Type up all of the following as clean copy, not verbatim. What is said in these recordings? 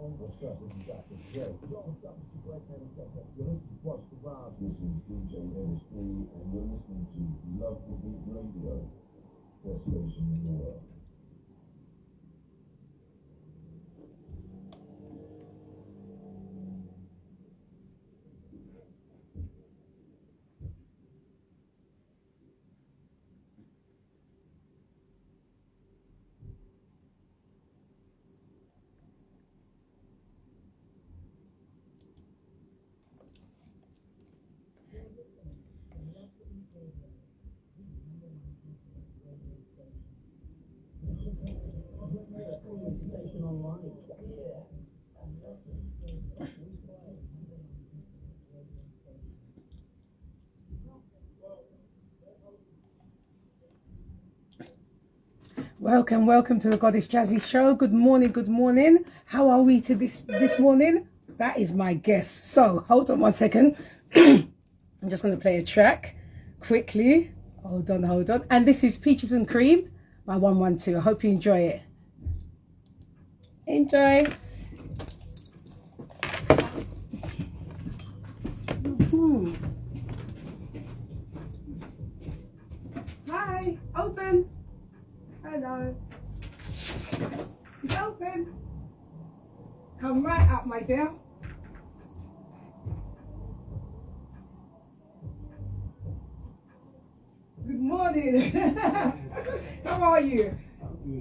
This is DJ Industry, and you're listening to Love the Beat Radio, best station in the world. Welcome to the Goddess Jazzy Show. Good morning. How are we to this morning? That is my guess. So hold on 1 second. I'm just going to play a track quickly. Hold on. And this is Peaches and Cream by 112. I hope you enjoy it. Enjoy. Hi, open. Hello. It's open. Come right up, my dear. Good morning. How are you?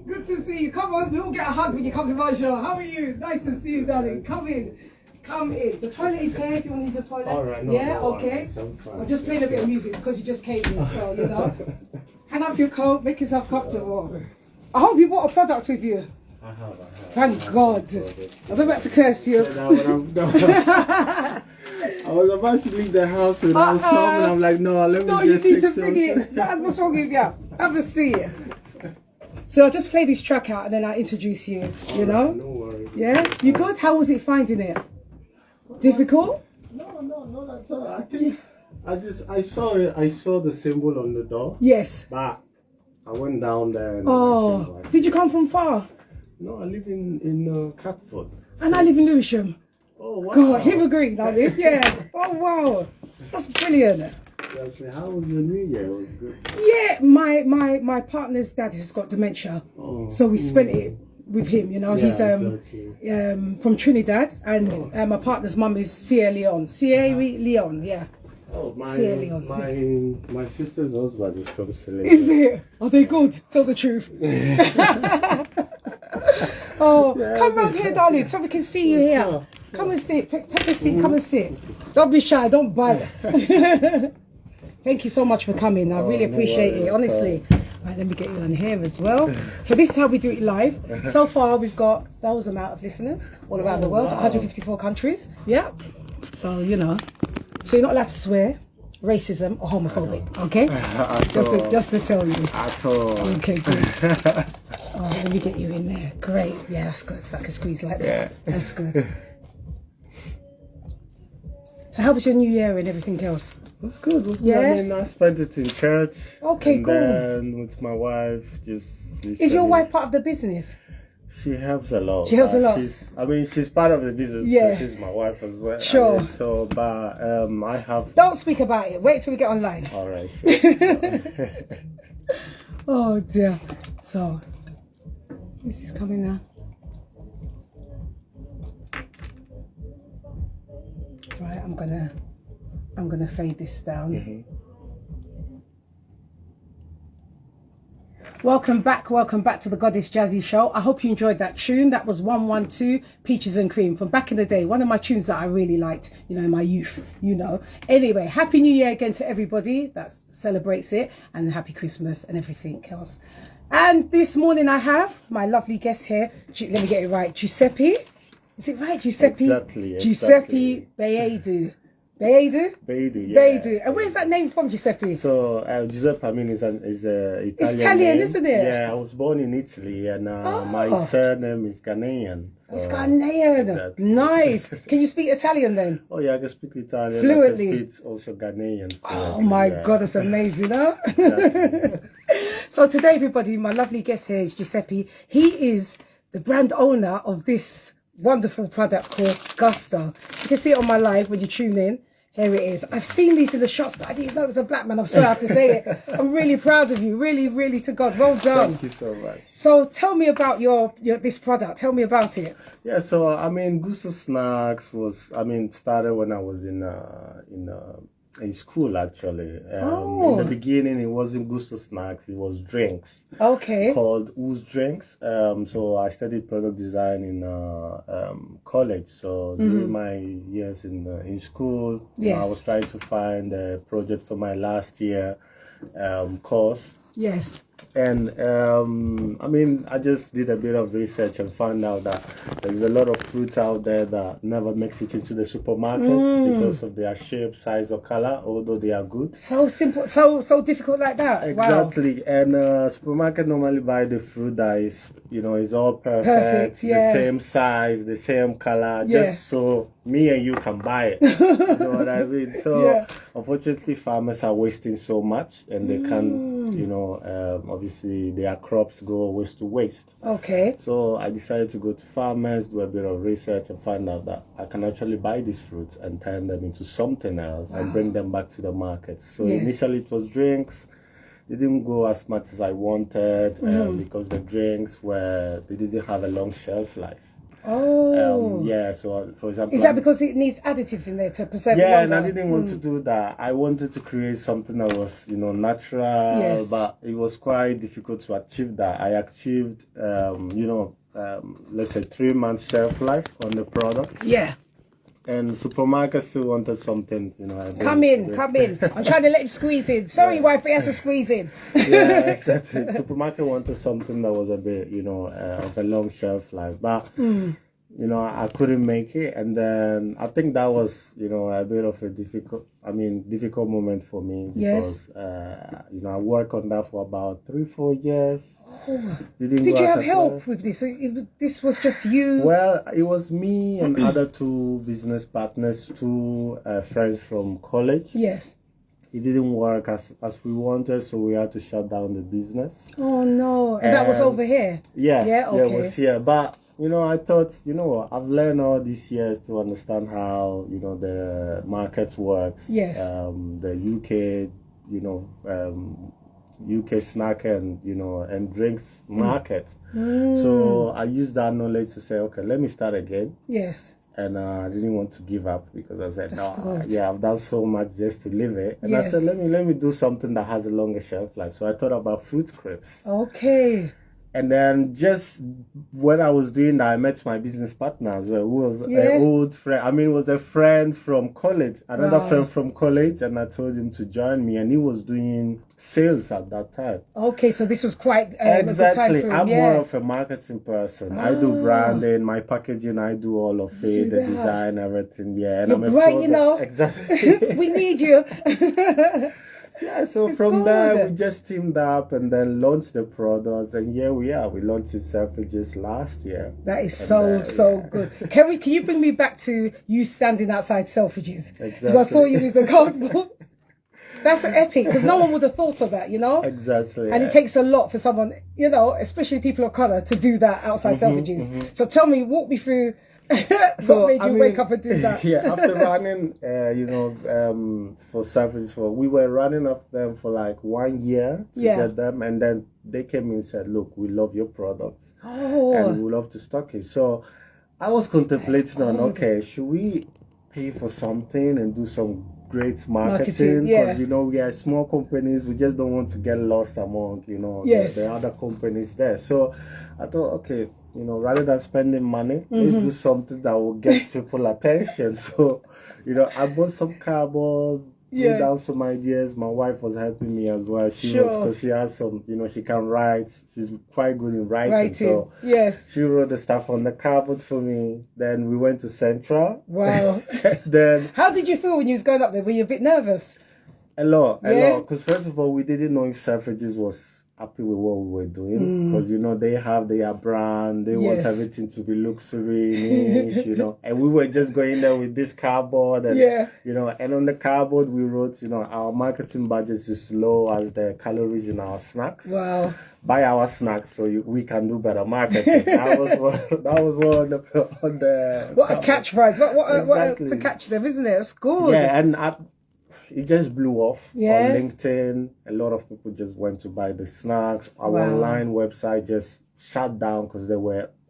Good to see you. Come on, we'll get a hug when you come to my show. How are you? Nice to see you, darling. Come in. The toilet is here if you want to use the toilet. All right, yeah, okay. I'll just play a bit of music because you just came in, so you know. Hang up your coat, make yourself comfortable. I hope you brought a product with you. I have. Thank God. I was about to curse you. I was about to leave the house without something. I'm like, no, let me just you need take to bring it. What's wrong with you? Have a seat. So I'll just play this track out and then I'll introduce you, you know? Right, no worries. Yeah? You good? How was it finding it? Difficult? No, not at all. I think I saw it. I saw the symbol on the door. Yes. But I went down there. And did you come from far? No, I live in Catford. And I live in Lewisham. Oh, wow. God, Hill Green, I live, yeah. Oh, wow. That's brilliant. How was your New Year? It was good. Yeah, my partner's dad has got dementia. Oh. So we spent it with him, you know. Yeah, He's from Trinidad, and my partner's mum is Sierra Leone. Yeah. Oh, my sister's husband is from Sierra Leone. Is it? Are they good? Tell the truth. Come round here, darling, so we can see you here. Come and sit. Take a seat. Come and sit. Don't be shy. Don't bite. Thank you so much for coming. I really appreciate it, honestly. Right, let me get you on here as well. So this is how we do it live. So far, we've got those amount of listeners all around the world, 154 countries. Yeah. So, you know. So you're not allowed to swear, racism or homophobic, okay? Just to tell you. At all. Okay, good. Let me get you in there. Great. Yeah, that's good. So I can squeeze like that. Yeah. That's good. So how was your New Year and everything else? It was good. Yeah? I mean, I spent it in church. Okay, and cool. Then with my wife, just... Is your wife part of the business? She helps a lot. She helps a lot. She's part of the business. Yeah. She's my wife as well. Sure. I mean, but I have... Don't speak about it. Wait till we get online. All right, sure. Oh, dear. So, this is coming now. Right, I'm gonna fade this down. Mm-hmm. Welcome back to the Goddess Jazzy Show. I hope you enjoyed that tune. That was 112 Peaches and Cream from back in the day. One of my tunes that I really liked, you know, in my youth, you know. Anyway, Happy New Year again to everybody that celebrates it, and Happy Christmas and everything else. And this morning I have my lovely guest here. Let me get it right. Giuseppe. Is it right? Giuseppe? Exactly. Giuseppe baidoo. Baidoo? Baidoo, yeah. Baidoo. And where's that name from, Giuseppe? So, Giuseppe, I mean, is Italian. It's Italian, name. Isn't it? Yeah, I was born in Italy, and my surname is Ghanaian. So, it's Ghanaian. Exactly. Nice. Can you speak Italian then? Oh, yeah, I can speak Italian. Fluently. I can speak also Ghanaian. Oh, my God, that's amazing, huh? Exactly. So today, everybody, my lovely guest here is Giuseppe. He is the brand owner of this wonderful product called Gusto. You can see it on my live when you tune in. Here it is. I've seen these in the shops, but I didn't know it was a black man. I'm sorry I have to say it. I'm really proud of you. Really, really, to God. Well done. Thank you so much. So tell me about your this product. Tell me about it. Yeah, so I mean, Gusto Snacks started when I was in school actually. In the beginning, it wasn't Gusto Snacks; it was drinks. Okay. Called Ooze Drinks. So I studied product design in college. So during my years in school, you know, I was trying to find a project for my last year course. Yes. And I just did a bit of research and found out that there's a lot of fruits out there that never makes it into the supermarket because of their shape, size, or color, although they are good. So simple, so difficult like that. Exactly. Wow. And supermarket normally buy the fruit that is, you know, is all perfect, yeah. the same size, the same color, just so me and you can buy it. You know what I mean? So unfortunately, farmers are wasting so much, and they can, you know, obviously their crops go always to waste. Okay. So I decided to go to farmers, do a bit of research, and find out that I can actually buy these fruits and turn them into something else and bring them back to the market. So initially it was drinks. They didn't go as much as I wanted because the drinks they didn't have a long shelf life. Oh. So for example, is that because it needs additives in there to preserve it longer? longer? And I didn't want to do that. I wanted to create something that was, you know, natural, but it was quite difficult to achieve that. I achieved, let's say 3 months shelf life on the product. Yeah. And supermarkets still wanted something, you know. Come in. I'm trying to let him squeeze in. Sorry, wife, he has to squeeze in. Yeah, exactly. Supermarket wanted something that was a bit, you know, of a long shelf life. But, you know, I couldn't make it. And then I think that was, you know, a bit of a difficult moment for me. Because, you know, I worked on that for about 3-4 years. Oh. Did you have help with this? This was just you? Well, it was me and other 2 business partners, 2 friends from college. Yes. It didn't work as we wanted, so we had to shut down the business. Oh, no. And that was over here? Yeah. Yeah, okay. Yeah, it was here. But, you know, I thought, you know what, I've learned all these years to understand how, you know, the market works. Yes. The UK, you know, UK snack and, you know, and drinks market. So I used that knowledge to say, okay, let me start again. Yes. And I didn't want to give up because I said, good. I've done so much just to leave it. And I said, let me do something that has a longer shelf life. So I thought about fruit crisps. Okay. And then just when I was doing that, I met my business partner as well, who was an old friend. I mean, it was a friend from college, another friend from college. And I told him to join me. And he was doing sales at that time. Okay, so this was quite exactly. I'm more of a marketing person. I do branding, my packaging, I do all of it, the design, everything. Yeah, and you're bright, you know. Exactly. We need you. Yeah, so from there we just teamed up and then launched the products, and here we are. We launched it Selfridges last year. That is so good. Can you bring me back to you standing outside Selfridges? Because I saw you with the cardboard. That's epic, because no one would have thought of that, you know? Exactly. And it takes a lot for someone, you know, especially people of colour, to do that outside Selfridges. So tell me, walk me through what made you wake up and do that. Yeah, after running, for Selfridges, we were running after them for like 1 year to get them. And then they came in and said, look, we love your products. And we would love to stock it. So I was contemplating on, okay, should we pay for something and do some great marketing? Because, you know, we are small companies. We just don't want to get lost among, you know, the other companies there. So I thought, okay, you know, rather than spending money, let's do something that will get people attention. So, you know, I bought some cardboard, wrote down some ideas. My wife was helping me as well. She wrote, because she has some, you know, she can write. She's quite good in writing. So she wrote the stuff on the cardboard for me. Then we went to Central. Wow. Then how did you feel when you was going up there? Were you a bit nervous? A lot. Because first of all, we didn't know if Selfridges was happy with what we were doing, because you know they have their brand, they want everything to be luxury, niche, you know, and we were just going there with this cardboard, and you know, and on the cardboard we wrote, you know, our marketing budget is low as the calories in our snacks. Wow. Buy our snacks so we can do better marketing. That was one on the what a catchphrase! What to catch them, isn't it? It's good. Yeah, and it just blew off on LinkedIn. A lot of people just went to buy the snacks. Our online website just shut down because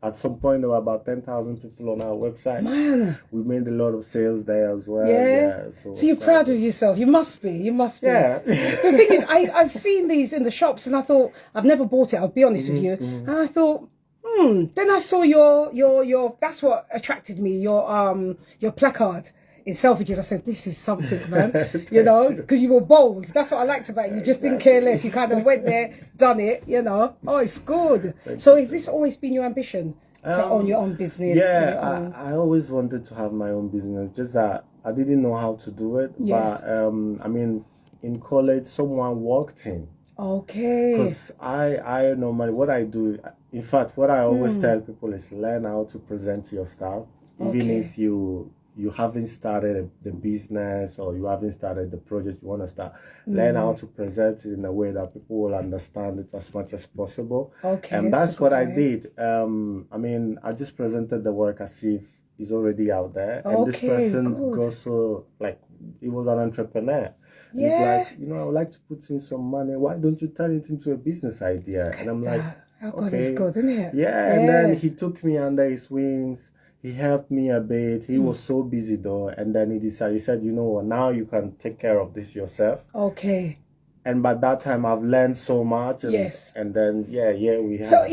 at some point there were about 10,000 people on our website. Man, we made a lot of sales there as well. Yeah. So you're proud of yourself. You must be. Yeah. The thing is, I've seen these in the shops, and I thought I've never bought it. I'll be honest with you. And I thought, Then I saw your. That's what attracted me. Your placard in Selfridges. I said, this is something, man. You know, because you were bold. That's what I liked about you. You just didn't care less. You kind of went there, done it. You know. Oh, it's good. So has this always been your ambition to own your own business? Yeah, I always wanted to have my own business. Just that I didn't know how to do it. Yes. But I mean, in college, someone walked in. Okay. Because I normally, what I do, in fact, what I always tell people is learn how to present your stuff, even if you haven't started the business or you haven't started the project you want to start. Learn how to present it in a way that people will understand it as much as possible. Okay. And that's what I did. I mean, I just presented the work as if it's already out there. And this person goes so, like, he was an entrepreneur. Yeah. He's like, you know, I would like to put in some money. Why don't you turn it into a business idea? And I'm like, how good is good, isn't it? Yeah. And then he took me under his wings. He helped me a bit. He was so busy though. And then he said, you know what, now you can take care of this yourself. Okay. And by that time, I've learned so much. And, and then, we have.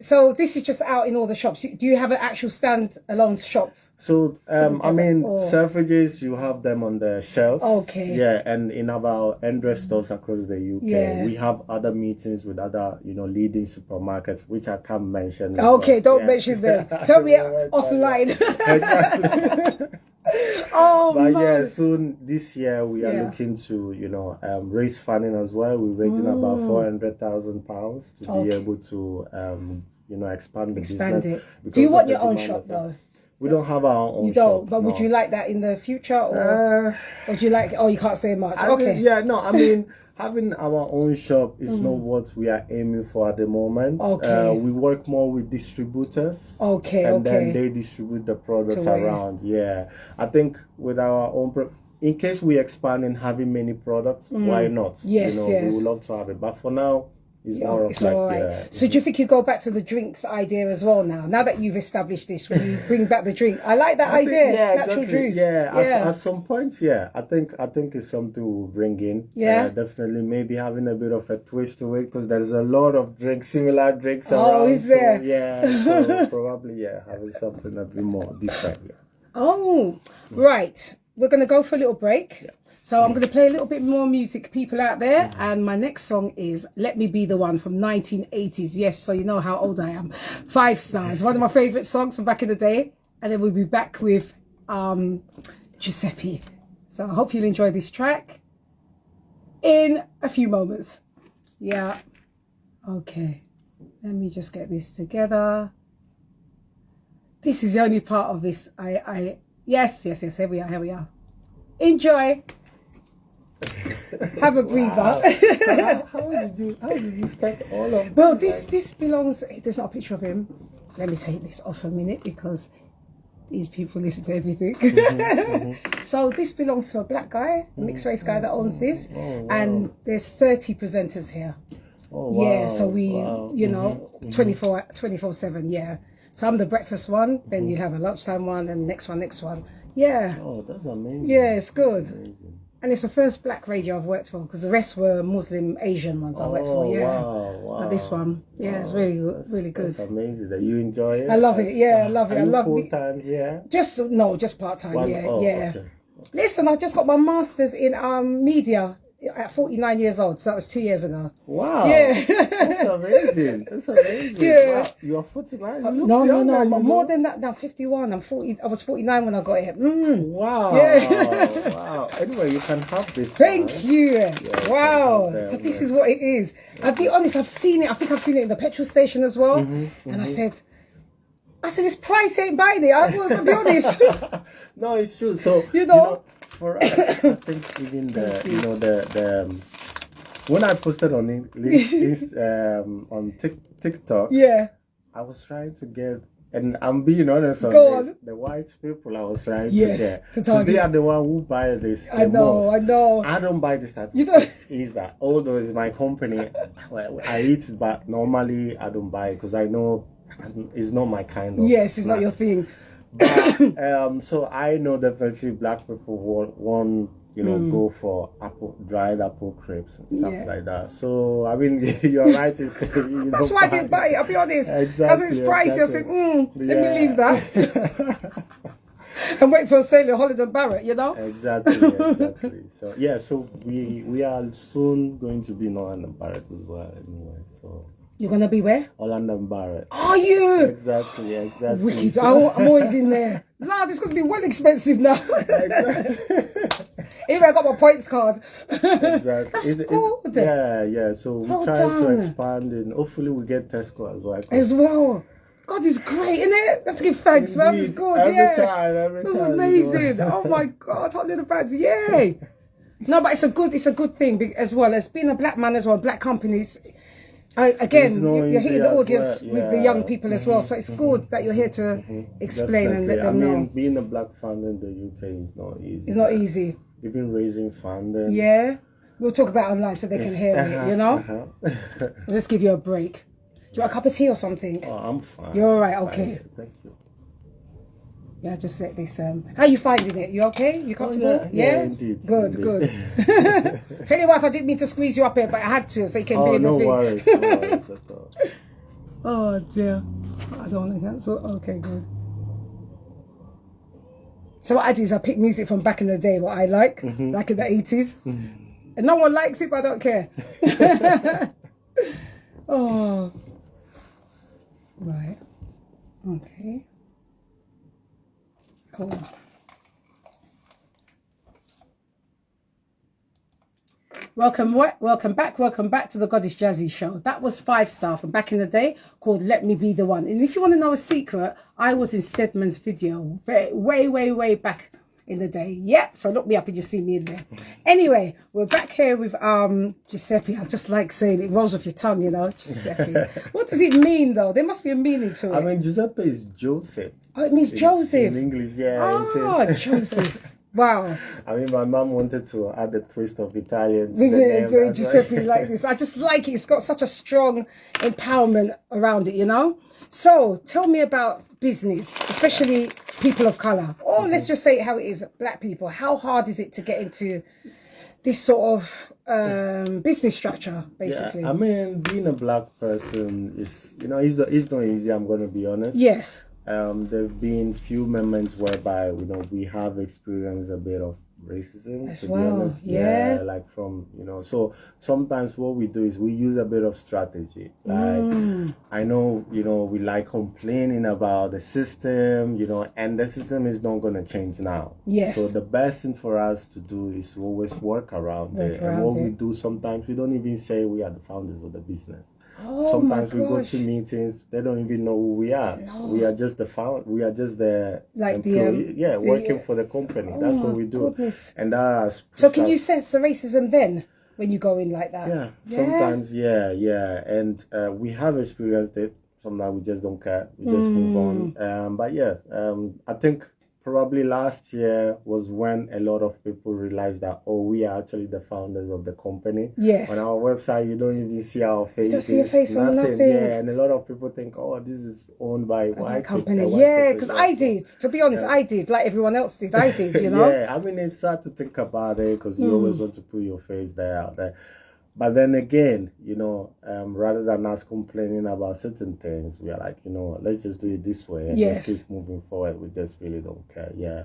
So this is just out in all the shops. Do you have an actual stand-alone shop? So, I mean, Selfridges, you have them on the shelf. Okay. Yeah, and in about 100 stores across the UK. Yeah. We have other meetings with other, you know, leading supermarkets, which I can't mention. Okay, don't mention them. Tell me offline. Exactly. But soon this year we are looking to, you know, raise funding as well. We're raising about £400,000 to be able to, you know, expand the business. Do you want your own shop though? We don't have our own shop. You don't, but would you like that in the future, or would you like? Oh, you can't say much. I mean, having our own shop is not what we are aiming for at the moment. Okay. We work more with distributors. Okay. And then they distribute the products around. Yeah. I think with our own, in case we expand and having many products, why not? Yes, we would love to have it. But for now, it's more of like, So do you think you go back to the drinks idea as well now? Now that you've established this, will you bring back the drink? I like that idea. Natural juice. At some point, I think it's something we'll bring in. Yeah. Definitely maybe having a bit of a twist to it, because there's a lot of similar drinks around. Oh, is there? So probably, having something a bit more different. Yeah. Oh, right. We're going to go for a little break. Yeah. So I'm going to play a little bit more music, people out there. And my next song is Let Me Be The One from 1980s. Yes, so you know how old I am. 5 Stars, one of my favourite songs from back in the day. And then we'll be back with Giuseppe. So I hope you'll enjoy this track in a few moments. Yeah. Okay. Let me just get this together. This is the only part of this. Yes. Here we are. Enjoy. Have a breather. Wow. How did you start all of this? Well, this belongs. There's not a picture of him. Let me take this off a minute because these people listen to everything. So this belongs to a black guy, a mixed race guy that owns this, and there's 30 presenters here. Oh, wow. Yeah, so we, you know, 24/7. Yeah. So I'm the breakfast one. Then you have a lunchtime one, and next one. Yeah. Oh, that's amazing. Yeah, it's good. Amazing. And it's the first black radio I've worked for, because the rest were Muslim Asian ones I worked for. Yeah. Wow. But this one, it's really good. Really good. That's amazing. That you enjoy it. I love it. Yeah, I love it. I love full time. Yeah. Just part time. Yeah. Okay. Listen, I just got my master's in media at 49 years old. So that was 2 years ago. Wow. Yeah. That's amazing. That's amazing. Yeah. Wow. You are 49. You look No, younger, more than that now. 51. I'm 40. I was 49 when I got here. Wow. Yeah. Wow. Anyway, you can have this. Thank you. Yeah, Wow. them, So this is what it is. I'll be honest, I've seen it. I think I've seen it in the petrol station as well. And I said, this price ain't buying it. I'll be honest. No, it's true. So, you know for us, I think even the when I posted on on TikTok, yeah, I was trying to get, and I'm being honest on the white people I was trying to get, because they are the one who buy this. I know. I don't buy this type. You don't. Is that although it's my company, I eat it, but normally I don't buy it because I know it's not my kind of. Yes, it's not your thing. But, so I know definitely black people want go for dried apple crepes and stuff like that. So I mean, you're right to say. That's why I didn't buy it. I'll be honest. Exactly. As it's pricey, I said, let me leave that and wait for a sale at Holland and Barrett. Exactly. So yeah, so we are soon going to be in Holland and Barrett as well. Anyway, so. You're gonna be where? Holland and Barrett. Are you? Exactly. Wicked. So, I'm always in there. Lord, it's gonna be well expensive now. Even I got my points card. Exactly. That's good. Yeah. So we try to expand, and hopefully we get Tesco as well. As well. God is great, isn't it? You have to give thanks, man. It's good. Every time. That's amazing. Oh my God, hot little bags, yay! No, but it's a good thing as well as being a black man as well. Black companies. Again, you're hitting the audience with the young people as well, so it's good that you're here to explain and let them know. Being a black founder in the UK is not easy. It's not easy. Even raising funding. Yeah, we'll talk about it online so they can hear it. Let's give you a break. Do you want a cup of tea or something? Oh, I'm fine. You're all right. Okay. Thank you. Yeah, just let this. How you finding it? You okay? You comfortable? Yeah, indeed. Good. Tell your wife I didn't mean to squeeze you up here, but I had to, so you can be in the thing. No worries at all. Oh dear, I don't want to cancel. Okay, good. So what I do is I pick music from back in the day, what I like, like in the 80s, and no one likes it, but I don't care. Oh, right. Okay. Cool. Welcome back to the Goddess Jazzy Show. That was 5-star from back in the day called Let Me Be the One. And if you want to know a secret, I was in Stedman's video way back in the day. Yeah, so look me up and you'll see me in there. Anyway, we're back here with Guiseppe. I just like saying it rolls off your tongue, Guiseppe. What does it mean though? There must be a meaning to it. I mean, Giuseppe is Joseph. Oh, it means Joseph. In English, yeah. Oh, Joseph. Wow. I mean, my mum wanted to add a twist of Italian to the name. Giuseppe like this. I just like it. It's got such a strong empowerment around it, So, tell me about business, especially people of colour. Or let's just say how it is, black people. How hard is it to get into this sort of business structure, basically? Yeah, I mean, being a black person is, it's not easy, I'm going to be honest. Yes. There have been few moments whereby we have experienced a bit of racism, as to well. be honest. Yeah, like from so sometimes what we do is we use a bit of strategy. Like I know we like complaining about the system, and the system is not going to change now. Yes. So the best thing for us to do is to always work around it. And what we do sometimes, we don't even say we are the founders of the business. Oh, sometimes we go to meetings, they don't even know who we are. No. We are just the we are just the employee, working for the company. That's what we do. Goodness. And so can you sense the racism then when you go in like that? Yeah, sometimes, yeah. And we have experienced it. Sometimes we just don't care. We just move on. But yeah, I think probably last year was when a lot of people realized that, we are actually the founders of the company. Yes. On our website, you don't even see our faces. You don't see your face on nothing. Yeah, and a lot of people think, this is owned by a white company. Yeah, because I did. To be honest, I did. Like everyone else did. I did, Yeah, I mean, it's sad to think about it because you always want to put your face there out there. But then again, you know, rather than us complaining about certain things, we are like, you know, let's just do it this way and just keep moving forward. We just really don't care. Yeah.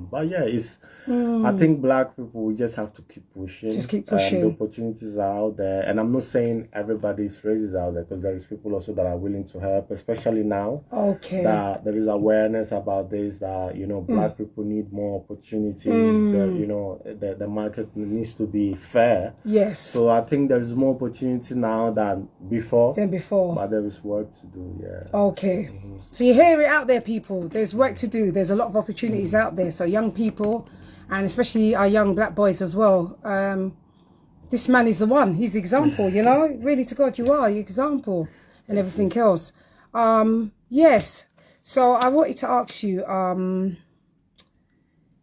But yeah, it's. I think Black people, we just have to keep pushing. Just keep pushing. The opportunities are out there, and I'm not saying everybody's phrases out there, because there is people also that are willing to help, especially now. Okay. That there is awareness about this. That, you know, Black people need more opportunities. That, you know, the market needs to be fair. Yes. So I think there's more opportunity now than before. But there is work to do, yeah. Okay. So you hear it out there, people. There's work to do. There's a lot of opportunities out there. So young people, and especially our young Black boys as well. This man is the one. He's the example, you know. Really, to God, you are your example and everything else. Yes. So I wanted to ask you,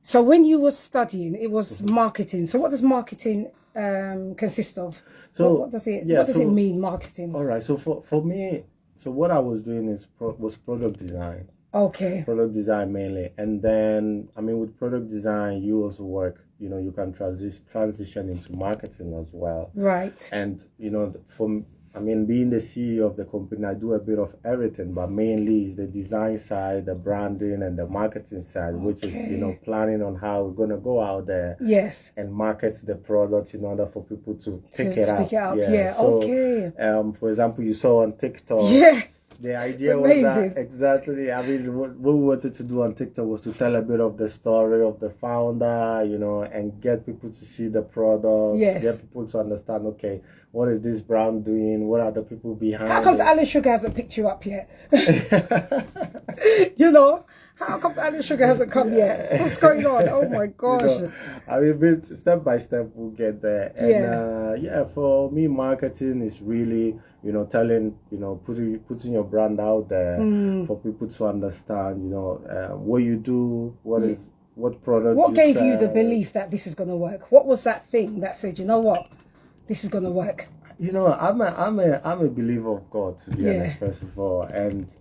so when you were studying, it was marketing. So what does marketing consist of? So what does it mean, marketing? All right. So for me, so what I was doing was product design. Okay. Product design mainly, and then I mean, with product design, you also work. You know, you can transition into marketing as well. Right. And you know, I mean, being the CEO of the company, I do a bit of everything, but mainly is the design side, the branding, and the marketing side, which is, you know, planning on how we're gonna go out there, and market the product in order for people to pick it up. Yeah. So, okay. For example, you saw on TikTok. Yeah. The idea was that exactly. I mean, what we wanted to do on TikTok was to tell a bit of the story of the founder, you know, and get people to see the product. Get people to understand. Okay, what is this brand doing? What are the people behind? How comes Alan Sugar hasn't picked you up yet? You know, how comes Alan Sugar hasn't come yet? What's going on? Oh my gosh! You know, I mean, step by step we'll get there. And for me, marketing is really, you know, telling, you know, putting your brand out there for people to understand, you know, what you do, what products. What gave you the belief that this is going to work? What was that thing that said, you know what, this is going to work? You know, I'm a believer of God, to be honest, first of all, and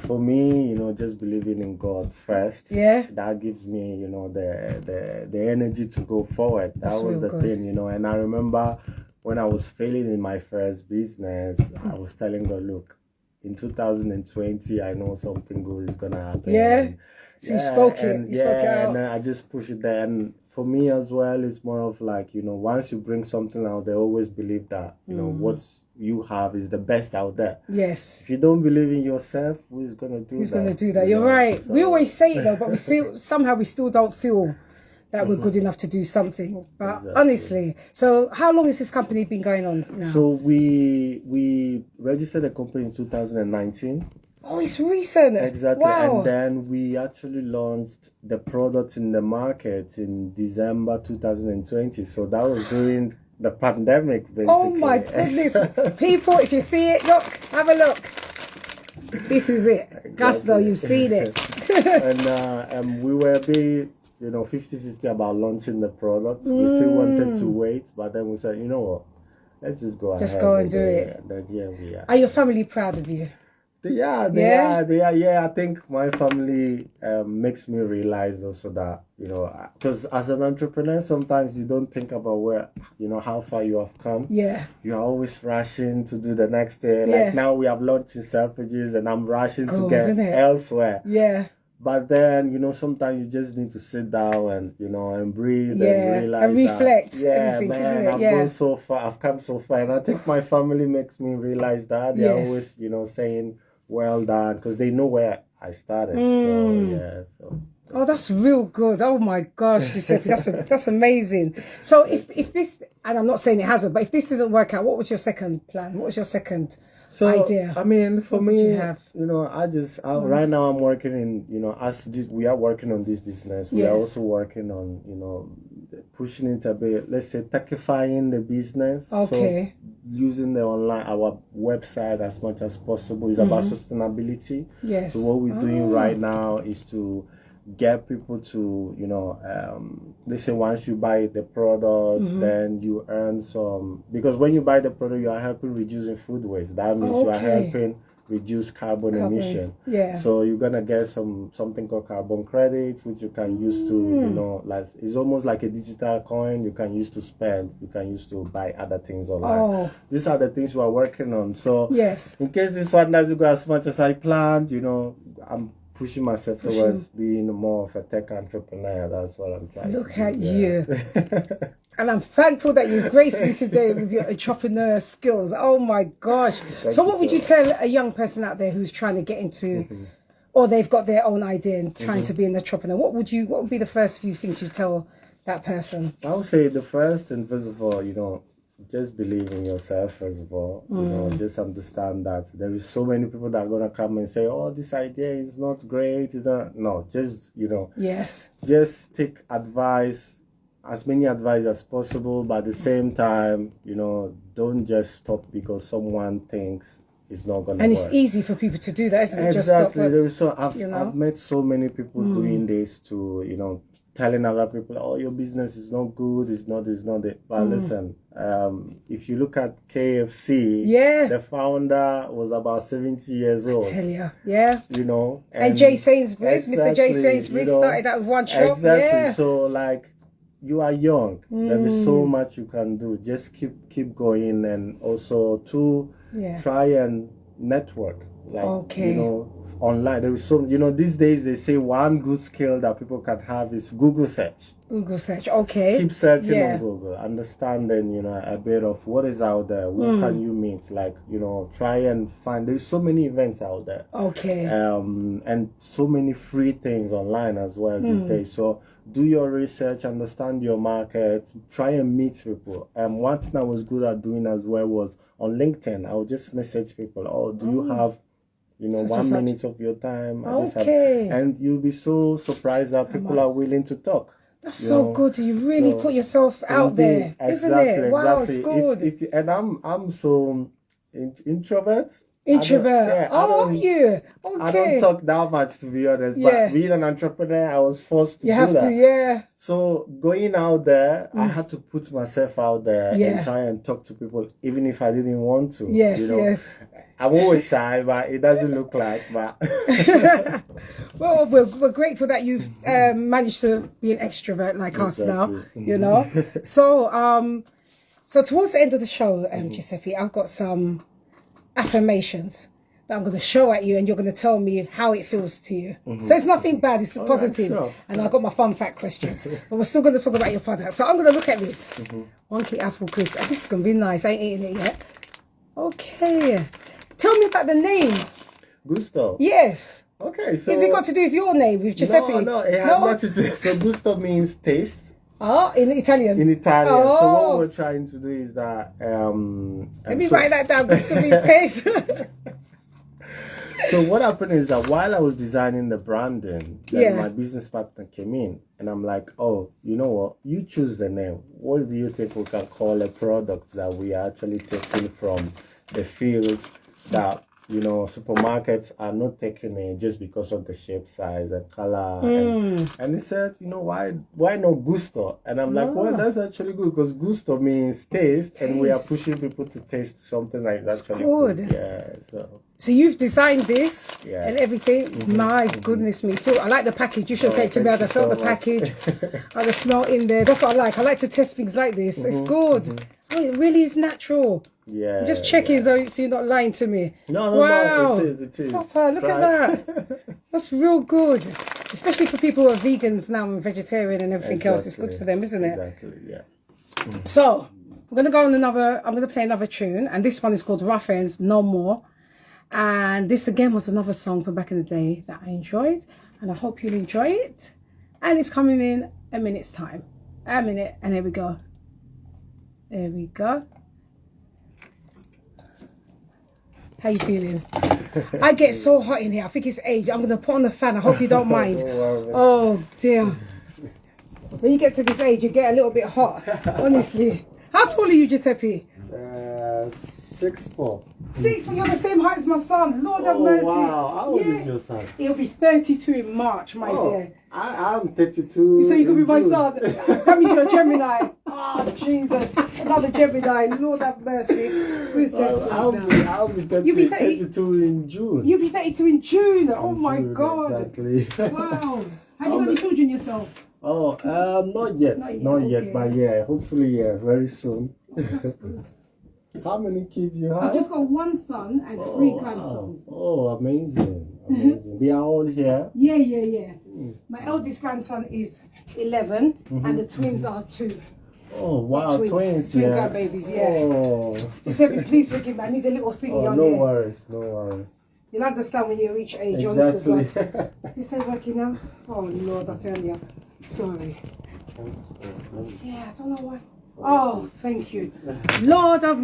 for me, you know, just believing in God first, that gives me, you know, the energy to go forward. That was the thing, you know. And I remember when I was failing in my first business, I was telling God, look, in 2020, I know something good is gonna happen. So you spoke it. You spoke it out. And then I just push it there. And for me as well, it's more of like, you know, once you bring something out, they always believe that, you know, what you have is the best out there. Yes. If you don't believe in yourself, who's gonna do that? Who's gonna do that? You're right. So, we always say it though, but we still don't feel that we're good enough to do something. But honestly, so how long has this company been going on now? So we registered the company in 2019. Oh, it's recent. Exactly. Wow. And then we actually launched the product in the market in December 2020. So that was during the pandemic, basically. Oh my goodness. People, if you see it, look, have a look. This is it. Exactly. Gusto, you've seen it. And we were a bit, you know, 50-50 about launching the product. We still wanted to wait, but then we said, you know what, let's just go ahead. Just go and do it. And then here we are. Are your family proud of you? They are. Yeah, I think my family makes me realize also that, you know, because as an entrepreneur, sometimes you don't think about where, you know, how far you have come. Yeah. You're always rushing to do the next thing. Like now we have launched in Selfridges and I'm rushing to get elsewhere. Yeah. But then, you know, sometimes you just need to sit down and, you know, and breathe and realize and reflect. That, man, I've gone so far, I've come so far. And I think my family makes me realize that. They're always, you know, saying, well done, because they know where I started. So oh, that's real good. Oh my gosh, Giuseppe, that's amazing. So if this, and I'm not saying it hasn't, but if this didn't work out, what was your second plan? What was your second idea? I mean, for me, you know, right now I'm working in, you know, we are working on this business. We are also working on, you know, pushing it a bit, let's say, techifying the business. Okay. So using our website as much as possible is about sustainability. Yes. So what we're doing right now is to get people to, you know, they say once you buy the product, then you earn some, because when you buy the product, you are helping reducing food waste. That means you are helping reduce carbon emission. Yeah. So you're gonna get something called carbon credits, which you can use to, you know, like it's almost like a digital coin you can use to spend, you can use to buy other things online. Oh. These are the things we are working on. So yes, in case this one doesn't go as much as I planned, you know, I'm pushing myself towards being more of a tech entrepreneur. That's what I'm trying to do. Look at you. And I'm thankful that you've graced me today with your entrepreneur skills. Oh my gosh. So what would you tell a young person out there who's trying to get into, or they've got their own idea and trying to be an entrepreneur? What would be the first few things you tell that person? I would say the first and first of all, you know, just believe in yourself, first of all. You know, just understand that there is so many people that are going to come and say, oh, this idea is not great. It's not. No, just, you know. Yes. Just take advice, as many advice as possible. But at the same time, you know, don't just stop because someone thinks it's not going to work. And it's easy for people to do that, isn't it? Exactly. Just stop I've met so many people doing this to, you know, telling other people, oh, your business is not good, it's not it. But listen, if you look at KFC, the founder was about 70 years old. I tell you, yeah. You know. And Jay Sainsbury's, Mr. Jay Sainsbury's started out with one shop. Exactly. Yeah. So, like, you are young. There is so much you can do. Just keep going, and also to try and network. Like, you know, online. There is so, you know, these days they say one good skill that people can have is Google search. Google search, okay. Keep searching on Google, understanding, you know, a bit of what is out there. Who can you meet? Like, you know, try and find. There's so many events out there. Okay. And so many free things online as well these days. So do your research, understand your market, try and meet people. One thing I was good at doing as well was on LinkedIn. I would just message people. Oh, do you have, you know, 1 minute of your time? And you'll be so surprised that people are willing to talk. That's so good. You really put yourself out there, isn't it? Wow, it's good. And I'm so introvert. Introvert. Are you? Okay. I don't talk that much, to be honest. But being an entrepreneur, I was forced to do that. You have to, So going out there, I had to put myself out there and try and talk to people, even if I didn't want to. Yes, you know? I'm always shy, but it doesn't look like. But well, we're grateful that you've managed to be an extrovert like us now. You know. So so towards the end of the show, Guiseppe, I've got some affirmations that I'm going to show at you, and you're going to tell me how it feels to you. So it's nothing bad, it's positive. Right, and I've got my fun fact questions, but we're still going to talk about your product. So I'm going to look at this. One Click Apple Quiz. Oh, this is going to be nice. I ain't eating it yet. Okay. Tell me about the name. Gusto. Yes. Okay. So has it got to do with your name, with Giuseppe? No, it has nothing to do. So Gusto means taste. Oh, in Italian. In Italian. Oh. So what we're trying to do is that let me write that down. Gusto means taste. So what happened is that while I was designing the branding, then my business partner came in, and I'm like, oh, you know what? You choose the name. What do you think we can call a product that we are actually taking from the field that, you know, supermarkets are not taking it just because of the shape, size, and color. And he said, you know, why no Gusto? And I'm like, well, that's actually good, because Gusto means taste, and we are pushing people to taste something like that's actually good. Yeah. So you've designed this and everything. My goodness me. I like the package. You should get to be able to feel the package. I the smell in there. That's what I like. I like to test things like this. It's good. Oh, it really is natural. Yeah. Just checking so you're not lying to me. No, it is. Proper, look at that. That's real good. Especially for people who are vegans now and vegetarian and everything else. It's good for them, isn't it? Exactly, yeah. So, we're going to go on I'm going to play another tune. And this one is called Rough Ends, No More. And this again was another song from back in the day that I enjoyed. And I hope you'll enjoy it. And it's coming in a minute's time. A minute. And here we go. There we go. How you feeling? I get so hot in here. I think it's age. I'm going to put on the fan. I hope you don't mind. Oh, dear. When you get to this age, you get a little bit hot. Honestly. How tall are you, Giuseppe? 6'4". 6'4", you're the same height as my son. Lord have mercy. Wow, how old is your son? He'll be 32 in March, my dear. I'm 32. So you could be my June. son. That means you're a Gemini. Oh, Jesus. Another Gemini. Lord have mercy. Who's that? I'll be 32 in June. You'll be 32 in June. Oh, my God. Exactly. Wow. Have you got any children yourself? Oh, not yet. Not yet, okay. but yeah, hopefully, yeah, very soon. That's good. How many kids you have? I've just got one son and 3 grandsons. Oh, amazing. Amazing. They are all here? Yeah. My eldest grandson is 11 and the twins are 2. Oh, wow, twins, Twin yeah. grandbabies, yeah. Oh. Giuseppe, please forgive me. I need a little thingy on no here. worries, no worries. You'll understand when you reach age, Exactly. honest to God. This ain't working now? Oh, Lord, I tell you. Sorry. Yeah, I don't know why. Oh, thank you. Lord, I've